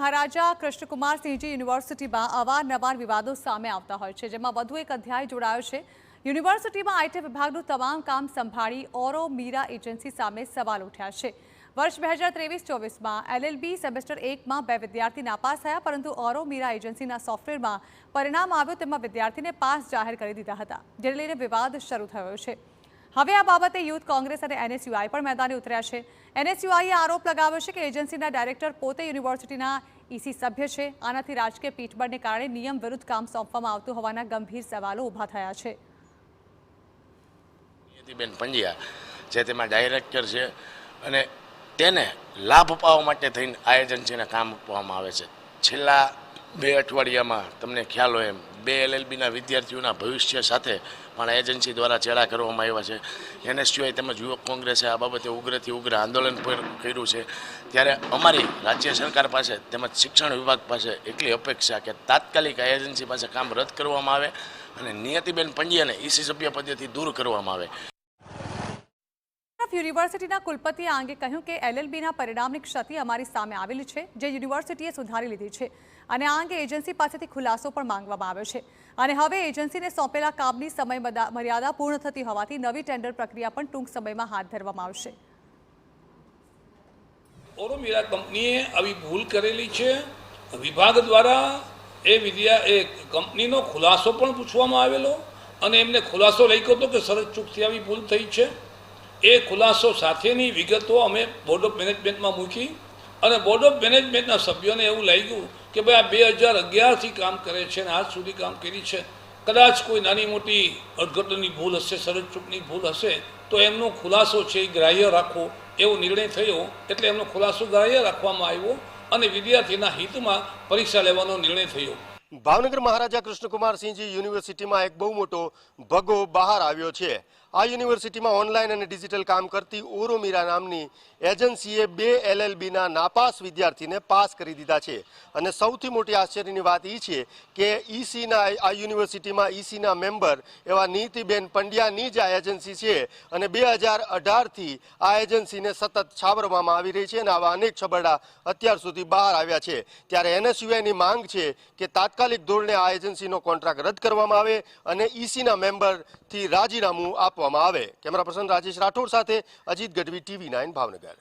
મહારાજા કૃષ્ણકુમારસિંહજી યુનિવર્સિટીમાં અવારનવાર વિવાદો સામે આવતા હોય છે, જેમાં વધુ એક અધ્યાય જોડાયો છે। યુનિવર્સિટીમાં આઈટી વિભાગનું તમામ કામ સંભાળી ઓરો મીરા એજન્સી સામે સવાલ ઉઠ્યા છે। વર્ષ 2023-24માં એલએલબી સેમેસ્ટર 1માં 2 વિદ્યાર્થી નાપાસ થયા, પરંતુ ઓરો મીરા એજન્સીના સોફ્ટવેરમાં પરિણામ આવ્યું તેમાં વિદ્યાર્થીને પાસ જાહેર કરી દીધા હતા, જેને લઈને વિવાદ શરૂ થયો છે। હવે આ બાબતે યુથ કોંગ્રેસ અને એનએસયુઆઈ પણ મેદાને ઉતર્યા છે। એનએસયુઆઈએ આરોપ લગાવ્યો છે કે એજન્સીના ડાયરેક્ટર પોતે યુનિવર્સિટીના ઈસી સભ્ય છે। આનાથી રાજકીય પીઠબળને કારણે નિયમ વિરુદ્ધ કામ સોંપવામાં આવતું હોવાના ગંભીર સવાલો ઊભા થયા છે। નિયતિબેન પંડ્યા જે તેમાં ડાયરેક્ટર છે અને તેને લાભ અપાવવા માટે થઈને આ એજન્સીને કામ આપવામાં આવે છે। છેલ્લા 2 અઠવાડિયામાં તમને ખ્યાલ હોય એમ 2 એલએલબીના વિદ્યાર્થીઓના ભવિષ્ય સાથે પણ એજન્સી દ્વારા ચેડા કરવામાં આવ્યા છે। એનએસયુઆઈ તેમજ યુવક કોંગ્રેસે આ બાબતે ઉગ્રથી ઉગ્ર આંદોલન પણ કર્યું છે। ત્યારે અમારી રાજ્ય સરકાર પાસે તેમજ શિક્ષણ વિભાગ પાસે એટલી અપેક્ષા કે તાત્કાલિક આ એજન્સી પાસે કામ રદ કરવામાં આવે અને નિયતિબેન પંડ્યાને ઈસી સભ્ય પદેથી દૂર કરવામાં આવે। યુનિવર્સિટીના કુલપતિએ આ અંગે કહ્યું કે એલએલબીના પરિણામની ક્ષતિ અમારી સામે આવેલી છે, જે યુનિવર્સિટીએ સુધારી લીધી છે અને આ અંગે એજન્સી પાસેથી ખુલાસો પણ માંગવામાં આવ્યો છે અને હવે એજન્સીને સોંપેલા કામની સમય મર્યાદા પૂર્ણ થતી હોવાથી નવી ટેન્ડર પ્રક્રિયા પણ ટૂંક સમયમાં હાથ ધરવામાં આવશે। ઓરો મીરા કંપનીએ આવી ભૂલ કરેલી છે। વિભાગ દ્વારા એ કંપનીનો ખુલાસો પણ પૂછવામાં આવેલો અને એમને ખુલાસો લખ્યો હતો કે સરસ ચૂકથી આવી ભૂલ થઈ છે। એ ખુલાસો સાથેની વિગતો અમે બોર્ડ ઓફ મેનેજમેન્ટમાં મૂકી અને બોર્ડ ઓફ મેનેજમેન્ટના સભ્યોને એવું લાગ્યું કે ભાઈ આ 2011થી કામ કરે છે અને આજ સુધી કામ કરી છે, કદાચ કોઈ નાની મોટી અર્થઘટનની ભૂલ હશે, સરસ ચૂકની ભૂલ હશે, તો એમનો ખુલાસો છે એ ગ્રાહ્ય રાખવો એવો નિર્ણય થયો। એટલે એમનો ખુલાસો ગ્રાહ્ય રાખવામાં આવ્યો અને વિદ્યાર્થીના હિતમાં પરીક્ષા લેવાનો નિર્ણય થયો। ભાવનગર મહારાજા કૃષ્ણકુમારસિંહજી યુનિવર્સિટીમાં એક બહુ મોટો ભગો બહાર આવ્યો છે। આ યુનિવર્સિટીમાં ઓનલાઈન અને ડિજિટલ કામ કરતી ઓરો મીરા નામની એજન્સીએ 2 એલએલબીના નાપાસ વિદ્યાર્થીને પાસ કરી દીધા છે અને સૌથી મોટી આશ્ચર્યની વાત એ છે કે આ યુનિવર્સિટીમાં ઈસીના મેમ્બર એવા નિયતિબેન પંડ્યાની જ આ એજન્સી છે અને 2018થી આ એજન્સીને સતત છાવરવામાં આવી રહી છે અને આવા અનેક છબરડા અત્યાર સુધી બહાર આવ્યા છે। ત્યારે એનએસયુઆઈની માંગ છે કે તાત્કાલિક ધોરણે આ એજન્સીનો કોન્ટ્રાક્ટ રદ કરવામાં આવે અને ઈસીના મેમ્બરથી રાજીનામું આપવામાં આવે। કેમેરા પર્સન રાજેશ રાઠોડ સાથે અજીત ગઢવી, TV9 ભાવનગર।